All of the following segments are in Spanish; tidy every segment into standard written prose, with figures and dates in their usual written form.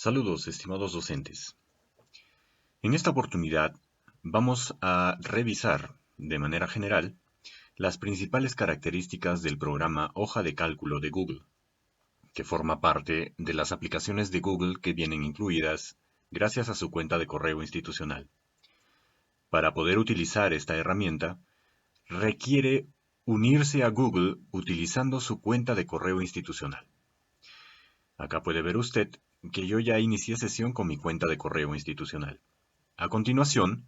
Saludos, estimados docentes. En esta oportunidad vamos a revisar, de manera general, las principales características del programa Hoja de Cálculo de Google, que forma parte de las aplicaciones de Google que vienen incluidas gracias a su cuenta de correo institucional. Para poder utilizar esta herramienta, requiere unirse a Google utilizando su cuenta de correo institucional. Acá puede ver usted que yo ya inicié sesión con mi cuenta de correo institucional. A continuación,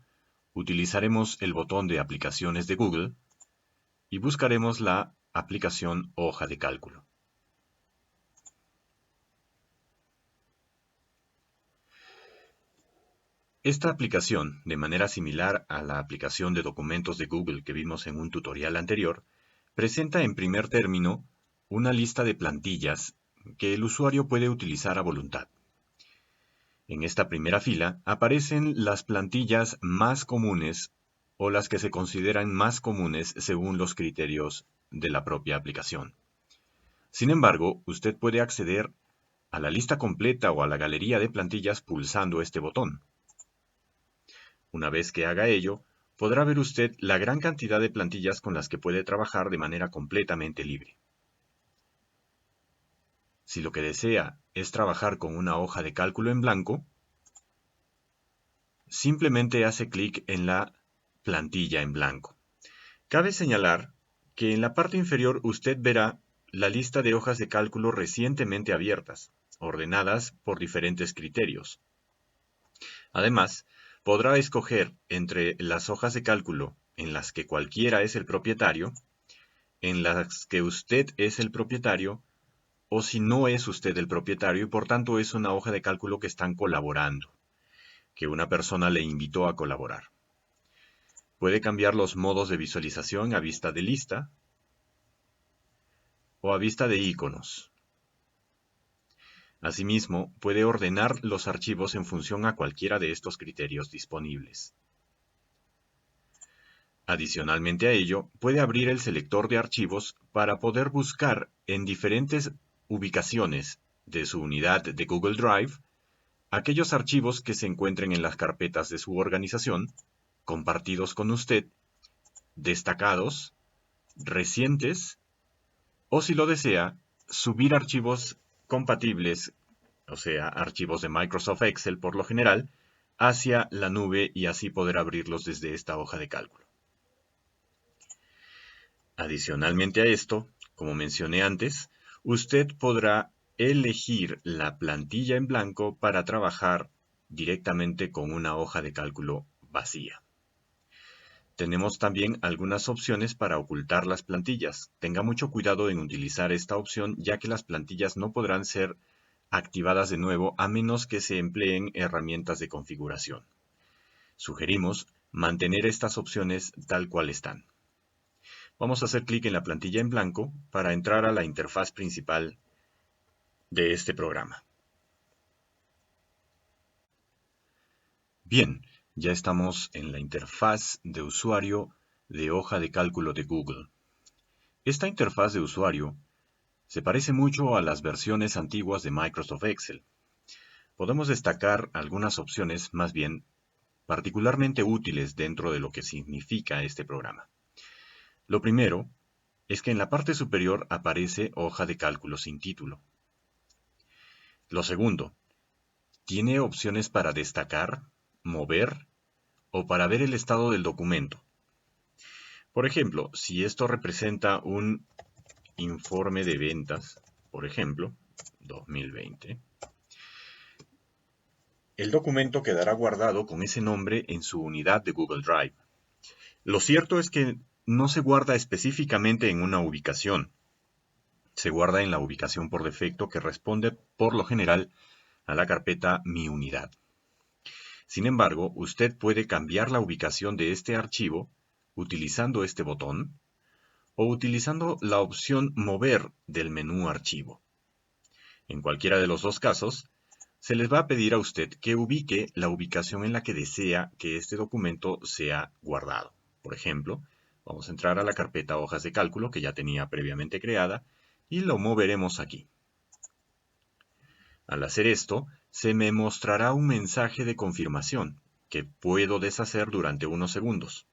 utilizaremos el botón de aplicaciones de Google y buscaremos la aplicación Hoja de Cálculo. Esta aplicación, de manera similar a la aplicación de documentos de Google que vimos en un tutorial anterior, presenta en primer término una lista de plantillas que el usuario puede utilizar a voluntad. En esta primera fila aparecen las plantillas más comunes o las que se consideran más comunes según los criterios de la propia aplicación. Sin embargo, usted puede acceder a la lista completa o a la galería de plantillas pulsando este botón. Una vez que haga ello, podrá ver usted la gran cantidad de plantillas con las que puede trabajar de manera completamente libre. Si lo que desea es trabajar con una hoja de cálculo en blanco, simplemente hace clic en la plantilla en blanco. Cabe señalar que en la parte inferior usted verá la lista de hojas de cálculo recientemente abiertas, ordenadas por diferentes criterios. Además, podrá escoger entre las hojas de cálculo en las que cualquiera es el propietario, en las que usted es el propietario, o si no es usted el propietario y por tanto es una hoja de cálculo que están colaborando, que una persona le invitó a colaborar. Puede cambiar los modos de visualización a vista de lista o a vista de iconos. Asimismo, puede ordenar los archivos en función a cualquiera de estos criterios disponibles. Adicionalmente a ello, puede abrir el selector de archivos para poder buscar en diferentes ubicaciones de su unidad de Google Drive aquellos archivos que se encuentren en las carpetas de su organización, compartidos con usted, destacados, recientes, o si lo desea, subir archivos compatibles, o sea, archivos de Microsoft Excel por lo general, hacia la nube y así poder abrirlos desde esta hoja de cálculo. Adicionalmente a esto, como mencioné antes, usted podrá elegir la plantilla en blanco para trabajar directamente con una hoja de cálculo vacía. Tenemos también algunas opciones para ocultar las plantillas. Tenga mucho cuidado en utilizar esta opción, ya que las plantillas no podrán ser activadas de nuevo a menos que se empleen herramientas de configuración. Sugerimos mantener estas opciones tal cual están. Vamos a hacer clic en la plantilla en blanco para entrar a la interfaz principal de este programa. Bien, ya estamos en la interfaz de usuario de hoja de cálculo de Google. Esta interfaz de usuario se parece mucho a las versiones antiguas de Microsoft Excel. Podemos destacar algunas opciones más bien particularmente útiles dentro de lo que significa este programa. Lo primero es que en la parte superior aparece hoja de cálculo sin título. Lo segundo, tiene opciones para destacar, mover o para ver el estado del documento. Por ejemplo, si esto representa un informe de ventas, por ejemplo, 2020, el documento quedará guardado con ese nombre en su unidad de Google Drive. Lo cierto es que no se guarda específicamente en una ubicación. Se guarda en la ubicación por defecto que responde, por lo general, a la carpeta Mi unidad. Sin embargo, usted puede cambiar la ubicación de este archivo utilizando este botón o utilizando la opción Mover del menú Archivo. En cualquiera de los dos casos, se les va a pedir a usted que ubique la ubicación en la que desea que este documento sea guardado. Por ejemplo, vamos a entrar a la carpeta Hojas de Cálculo que ya tenía previamente creada y lo moveremos aquí. Al hacer esto, se me mostrará un mensaje de confirmación que puedo deshacer durante unos segundos.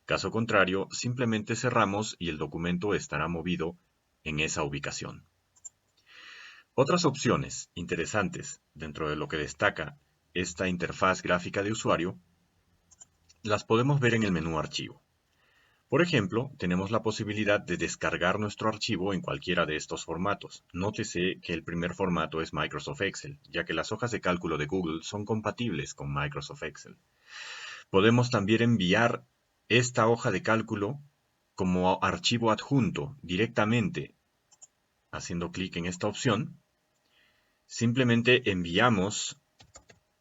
Caso contrario, simplemente cerramos y el documento estará movido en esa ubicación. Otras opciones interesantes dentro de lo que destaca esta interfaz gráfica de usuario las podemos ver en el menú Archivo. Por ejemplo, tenemos la posibilidad de descargar nuestro archivo en cualquiera de estos formatos. Nótese que el primer formato es Microsoft Excel, ya que las hojas de cálculo de Google son compatibles con Microsoft Excel. Podemos también enviar esta hoja de cálculo como archivo adjunto directamente haciendo clic en esta opción. Simplemente enviamos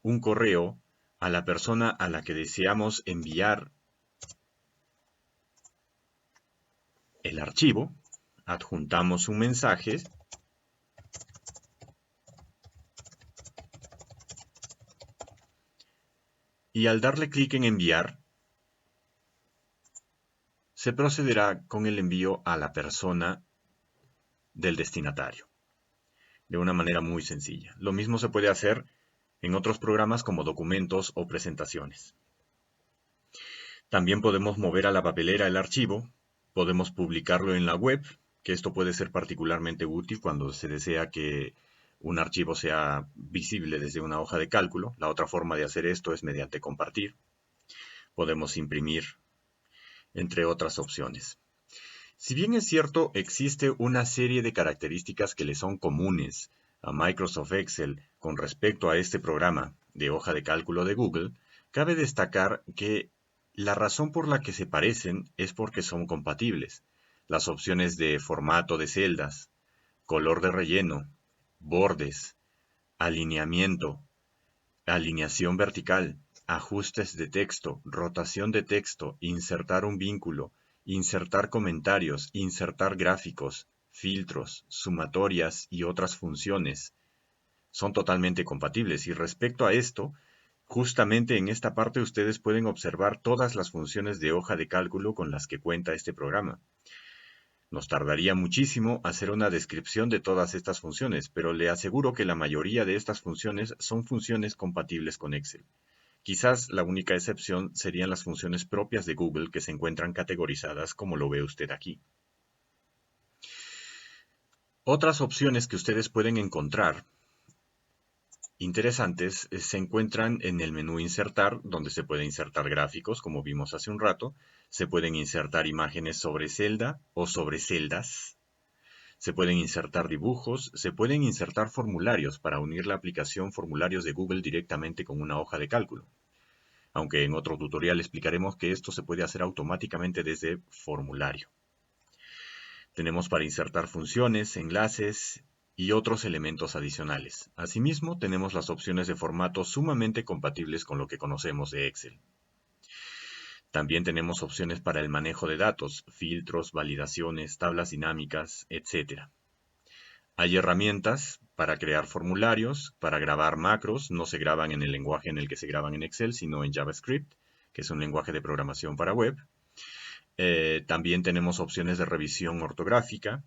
un correo a la persona a la que deseamos enviar el archivo, adjuntamos un mensaje y al darle clic en enviar, se procederá con el envío a la persona del destinatario, de una manera muy sencilla. Lo mismo se puede hacer en otros programas como documentos o presentaciones. También podemos mover a la papelera el archivo, podemos publicarlo en la web, que esto puede ser particularmente útil cuando se desea que un archivo sea visible desde una hoja de cálculo. La otra forma de hacer esto es mediante compartir. Podemos imprimir, entre otras opciones. Si bien es cierto, existe una serie de características que le son comunes a Microsoft Excel con respecto a este programa de hoja de cálculo de Google, cabe destacar que la razón por la que se parecen es porque son compatibles. Las opciones de formato de celdas, color de relleno, bordes, alineamiento, alineación vertical, ajustes de texto, rotación de texto, insertar un vínculo, insertar comentarios, insertar gráficos, filtros, sumatorias y otras funciones son totalmente compatibles. Y respecto a esto, justamente en esta parte ustedes pueden observar todas las funciones de hoja de cálculo con las que cuenta este programa. Nos tardaría muchísimo hacer una descripción de todas estas funciones, pero le aseguro que la mayoría de estas funciones son funciones compatibles con Excel. Quizás la única excepción serían las funciones propias de Google que se encuentran categorizadas como lo ve usted aquí. Otras opciones que ustedes pueden encontrar interesantes se encuentran en el menú Insertar, donde se puede insertar gráficos, como vimos hace un rato. Se pueden insertar imágenes sobre celda o sobre celdas. Se pueden insertar dibujos. Se pueden insertar formularios para unir la aplicación Formularios de Google directamente con una hoja de cálculo. Aunque en otro tutorial explicaremos que esto se puede hacer automáticamente desde formulario. Tenemos para insertar funciones, enlaces y otros elementos adicionales. Asimismo, tenemos las opciones de formato sumamente compatibles con lo que conocemos de Excel. También tenemos opciones para el manejo de datos, filtros, validaciones, tablas dinámicas, etc. Hay herramientas para crear formularios, para grabar macros, no se graban en el lenguaje en el que se graban en Excel, sino en JavaScript, que es un lenguaje de programación para web. También tenemos opciones de revisión ortográfica,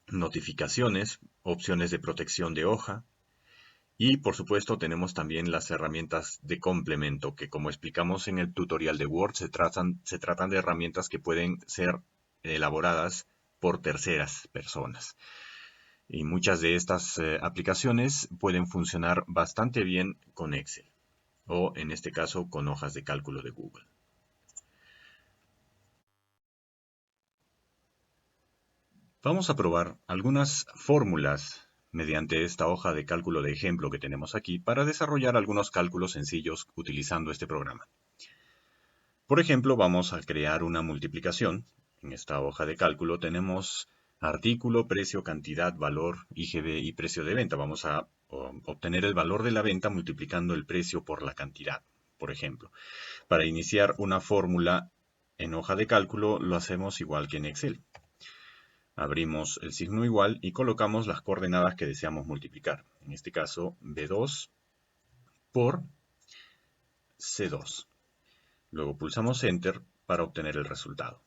notificaciones, opciones de protección de hoja y por supuesto tenemos también las herramientas de complemento que como explicamos en el tutorial de Word se tratan de herramientas que pueden ser elaboradas por terceras personas. Y muchas de estas aplicaciones pueden funcionar bastante bien con Excel o en este caso con hojas de cálculo de Google. Vamos a probar algunas fórmulas mediante esta hoja de cálculo de ejemplo que tenemos aquí para desarrollar algunos cálculos sencillos utilizando este programa. Por ejemplo, vamos a crear una multiplicación. En esta hoja de cálculo tenemos artículo, precio, cantidad, valor, IGB y precio de venta. Vamos a obtener el valor de la venta multiplicando el precio por la cantidad, por ejemplo. Para iniciar una fórmula en hoja de cálculo lo hacemos igual que en Excel. Abrimos el signo igual y colocamos las coordenadas que deseamos multiplicar. En este caso, B2 por C2. Luego pulsamos Enter para obtener el resultado.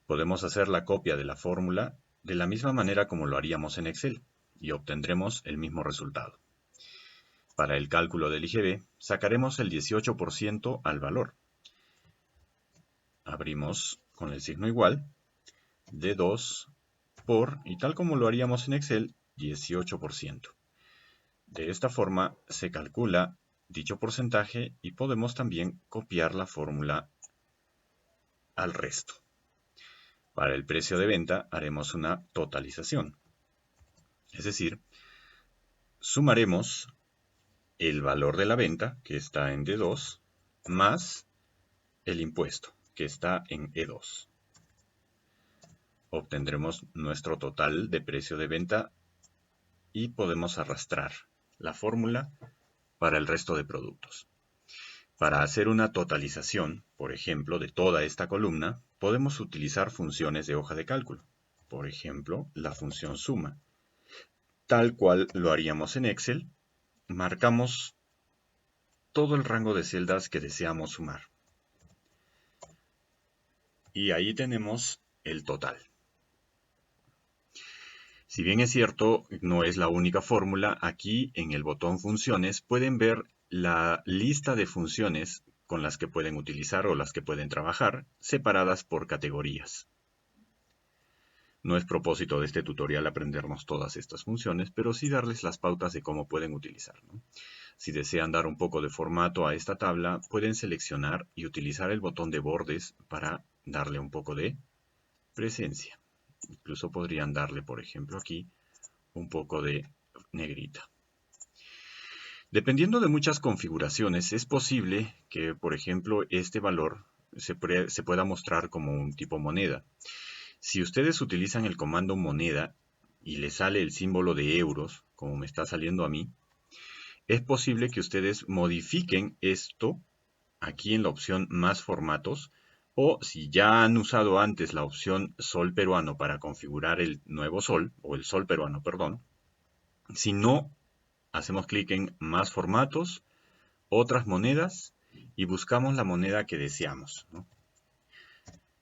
Podemos hacer la copia de la fórmula de la misma manera como lo haríamos en Excel y obtendremos el mismo resultado. Para el cálculo del IGB, sacaremos el 18% al valor. Abrimos con el signo igual, D2 por, y tal como lo haríamos en Excel, 18%. De esta forma se calcula dicho porcentaje y podemos también copiar la fórmula al resto. Para el precio de venta haremos una totalización. Es decir, sumaremos el valor de la venta, que está en D2, más el impuesto, que está en E2. Obtendremos nuestro total de precio de venta y podemos arrastrar la fórmula para el resto de productos. Para hacer una totalización, por ejemplo, de toda esta columna, podemos utilizar funciones de hoja de cálculo. Por ejemplo, la función suma. Tal cual lo haríamos en Excel, marcamos todo el rango de celdas que deseamos sumar. Y ahí tenemos el total. Si bien es cierto, no es la única fórmula, aquí en el botón Funciones pueden ver la lista de funciones con las que pueden utilizar o las que pueden trabajar, separadas por categorías. No es propósito de este tutorial aprendernos todas estas funciones, pero sí darles las pautas de cómo pueden utilizar, ¿no? Si desean dar un poco de formato a esta tabla, pueden seleccionar y utilizar el botón de bordes para darle un poco de presencia. Incluso podrían darle, por ejemplo, aquí un poco de negrita. Dependiendo de muchas configuraciones, es posible que, por ejemplo, este valor se pueda mostrar como un tipo moneda. Si ustedes utilizan el comando moneda y les sale el símbolo de euros, como me está saliendo a mí, es posible que ustedes modifiquen esto aquí en la opción más formatos, o si ya han usado antes la opción sol peruano para configurar el nuevo sol, o el sol peruano, perdón, si no, hacemos clic en más formatos, otras monedas, y buscamos la moneda que deseamos, ¿no?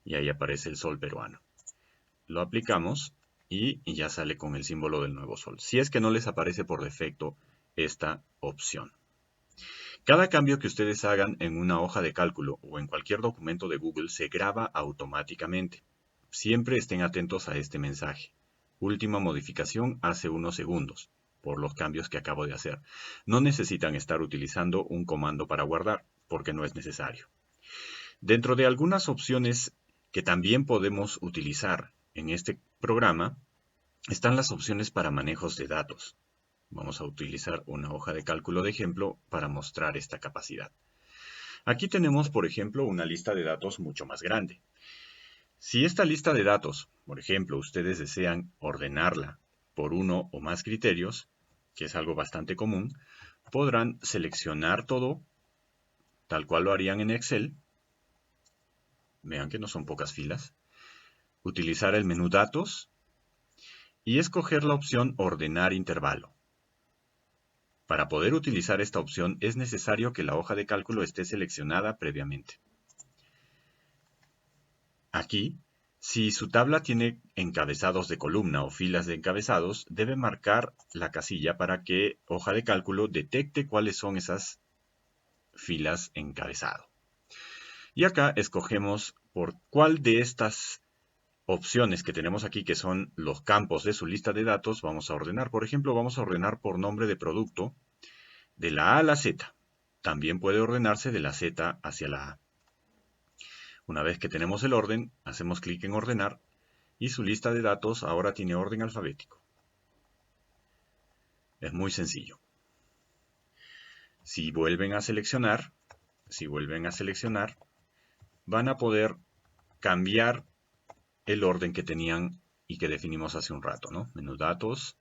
Y ahí aparece el sol peruano. Lo aplicamos y ya sale con el símbolo del nuevo sol. Si es que no les aparece por defecto esta opción. Cada cambio que ustedes hagan en una hoja de cálculo o en cualquier documento de Google se graba automáticamente. Siempre estén atentos a este mensaje. Última modificación hace unos segundos, por los cambios que acabo de hacer. No necesitan estar utilizando un comando para guardar, porque no es necesario. Dentro de algunas opciones que también podemos utilizar en este programa, están las opciones para manejos de datos. Vamos a utilizar una hoja de cálculo de ejemplo para mostrar esta capacidad. Aquí tenemos, por ejemplo, una lista de datos mucho más grande. Si esta lista de datos, por ejemplo, ustedes desean ordenarla por uno o más criterios, que es algo bastante común, podrán seleccionar todo, tal cual lo harían en Excel. Vean que no son pocas filas. Utilizar el menú Datos y escoger la opción Ordenar intervalo. Para poder utilizar esta opción es necesario que la hoja de cálculo esté seleccionada previamente. Aquí, si su tabla tiene encabezados de columna o filas de encabezados, debe marcar la casilla para que hoja de cálculo detecte cuáles son esas filas encabezado. Y acá escogemos por cuál de estas opciones que tenemos aquí, que son los campos de su lista de datos, vamos a ordenar. Por ejemplo, vamos a ordenar por nombre de producto de la A a la Z. También puede ordenarse de la Z hacia la A. Una vez que tenemos el orden, hacemos clic en ordenar y su lista de datos ahora tiene orden alfabético. Es muy sencillo. Si vuelven a seleccionar, van a poder cambiar el orden que tenían y que definimos hace un rato, ¿no? Menú datos,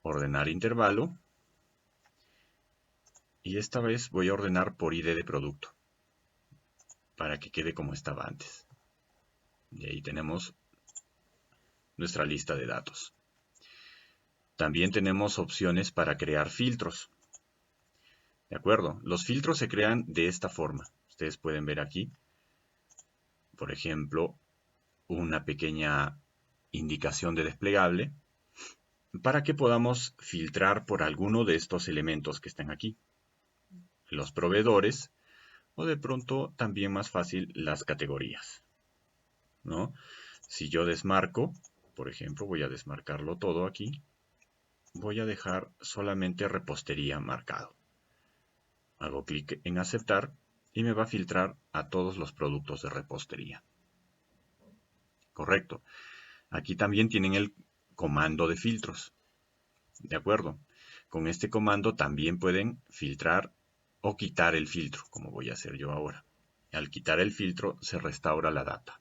ordenar intervalo, y esta vez voy a ordenar por ID de producto, para que quede como estaba antes. Y ahí tenemos nuestra lista de datos. También tenemos opciones para crear filtros. ¿De acuerdo? Los filtros se crean de esta forma. Ustedes pueden ver aquí, por ejemplo, una pequeña indicación de desplegable. para que podamos filtrar por alguno de estos elementos que están aquí. Los proveedores o de pronto también más fácil las categorías, ¿no? Si yo desmarco, por ejemplo, voy a desmarcarlo todo aquí, voy a dejar solamente repostería marcado. Hago clic en aceptar y me va a filtrar a todos los productos de repostería. Correcto. Aquí también tienen el comando de filtros. ¿De acuerdo? Con este comando también pueden filtrar o quitar el filtro, como voy a hacer yo ahora. Al quitar el filtro se restaura la data.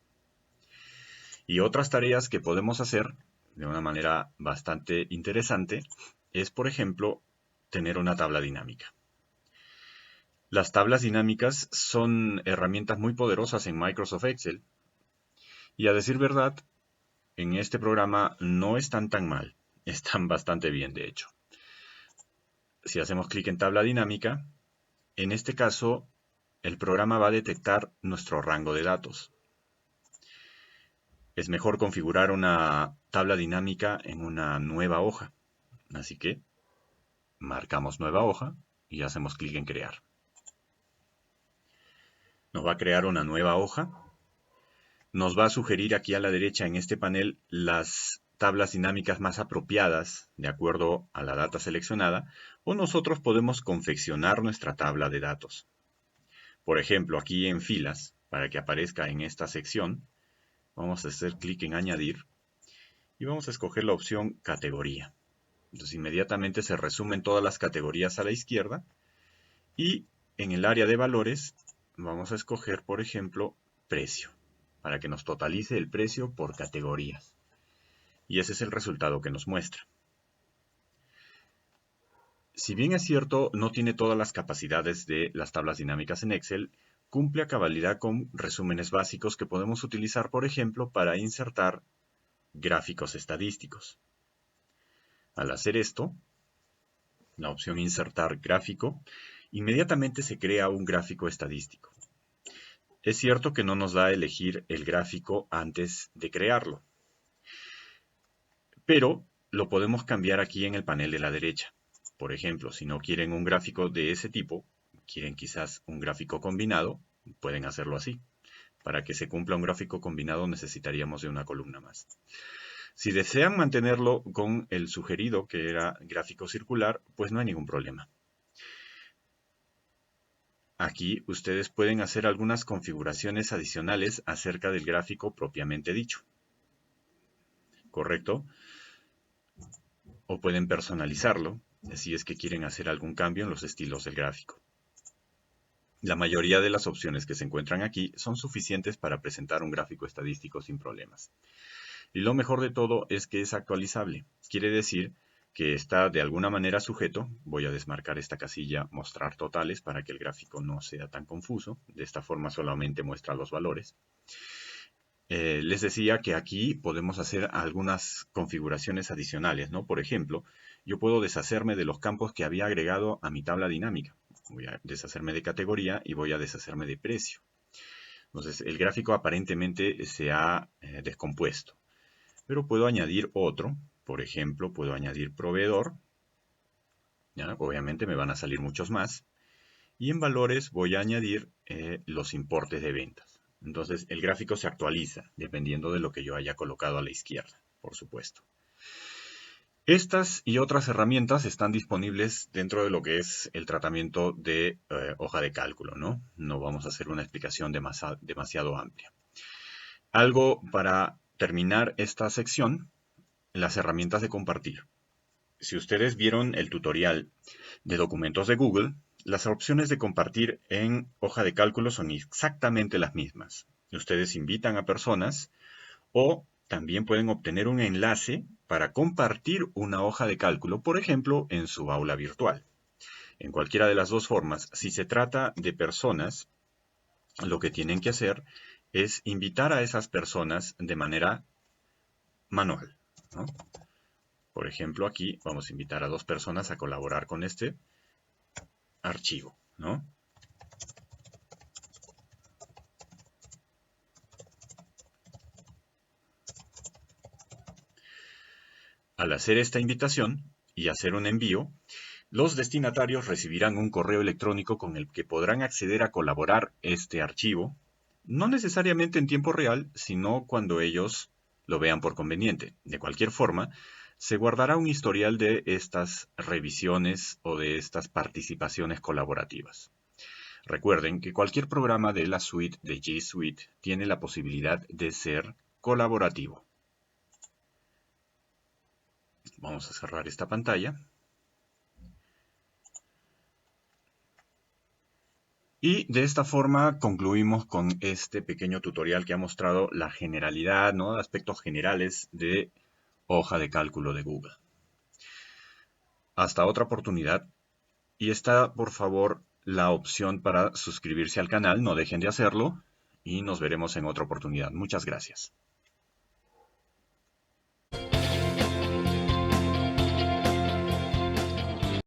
Y otras tareas que podemos hacer de una manera bastante interesante es, por ejemplo, tener una tabla dinámica. Las tablas dinámicas son herramientas muy poderosas en Microsoft Excel y, a decir verdad, en este programa no están tan mal, están bastante bien de hecho. Si hacemos clic en tabla dinámica, en este caso el programa va a detectar nuestro rango de datos. Es mejor configurar una tabla dinámica en una nueva hoja, así que marcamos nueva hoja y hacemos clic en crear. Nos va a crear una nueva hoja. Nos va a sugerir aquí a la derecha en este panel las tablas dinámicas más apropiadas de acuerdo a la data seleccionada, o nosotros podemos confeccionar nuestra tabla de datos. Por ejemplo, aquí en filas, para que aparezca en esta sección, vamos a hacer clic en añadir y vamos a escoger la opción categoría. Entonces inmediatamente se resumen todas las categorías a la izquierda y en el área de valores vamos a escoger, por ejemplo, precio, para que nos totalice el precio por categorías. Y ese es el resultado que nos muestra. Si bien es cierto, no tiene todas las capacidades de las tablas dinámicas en Excel, cumple a cabalidad con resúmenes básicos que podemos utilizar, por ejemplo, para insertar gráficos estadísticos. Al hacer esto, la opción insertar gráfico, inmediatamente se crea un gráfico estadístico. Es cierto que no nos da a elegir el gráfico antes de crearlo, pero lo podemos cambiar aquí en el panel de la derecha. Por ejemplo, si no quieren un gráfico de ese tipo, quieren quizás un gráfico combinado, pueden hacerlo así. Para que se cumpla un gráfico combinado necesitaríamos de una columna más. Si desean mantenerlo con el sugerido, que era gráfico circular, pues no hay ningún problema. Aquí ustedes pueden hacer algunas configuraciones adicionales acerca del gráfico propiamente dicho. ¿Correcto? O pueden personalizarlo, si es que quieren hacer algún cambio en los estilos del gráfico. La mayoría de las opciones que se encuentran aquí son suficientes para presentar un gráfico estadístico sin problemas. Y lo mejor de todo es que es actualizable. Quiere decir que está de alguna manera sujeto. Voy a desmarcar esta casilla mostrar totales para que el gráfico no sea tan confuso. De esta forma solamente muestra los valores. Les decía que aquí podemos hacer algunas configuraciones adicionales, ¿no? Por ejemplo, yo puedo deshacerme de los campos que había agregado a mi tabla dinámica. Voy a deshacerme de categoría y voy a deshacerme de precio. Entonces, el gráfico aparentemente se ha descompuesto. Pero puedo añadir otro. Por ejemplo, puedo añadir proveedor. ¿Ya? Obviamente me van a salir muchos más. Y en valores voy a añadir los importes de ventas. Entonces el gráfico se actualiza dependiendo de lo que yo haya colocado a la izquierda, por supuesto. Estas y otras herramientas están disponibles dentro de lo que es el tratamiento de hoja de cálculo, ¿no? No vamos a hacer una explicación demasiado amplia. Algo para terminar esta sección, las herramientas de compartir. Si ustedes vieron el tutorial de documentos de Google, las opciones de compartir en hoja de cálculo son exactamente las mismas. Ustedes invitan a personas o también pueden obtener un enlace para compartir una hoja de cálculo, por ejemplo, en su aula virtual. En cualquiera de las dos formas, si se trata de personas, lo que tienen que hacer es invitar a esas personas de manera manual, ¿no? Por ejemplo, aquí vamos a invitar a dos personas a colaborar con este archivo, ¿no? Al hacer esta invitación y hacer un envío, los destinatarios recibirán un correo electrónico con el que podrán acceder a colaborar este archivo, no necesariamente en tiempo real, sino cuando ellos lo vean por conveniente. De cualquier forma, se guardará un historial de estas revisiones o de estas participaciones colaborativas. Recuerden que cualquier programa de la suite de G Suite tiene la posibilidad de ser colaborativo. Vamos a cerrar esta pantalla. Y de esta forma concluimos con este pequeño tutorial que ha mostrado la generalidad, ¿no? Aspectos generales de hoja de cálculo de Google. Hasta otra oportunidad. Y está, por favor, la opción para suscribirse al canal. No dejen de hacerlo. Y nos veremos en otra oportunidad. Muchas gracias.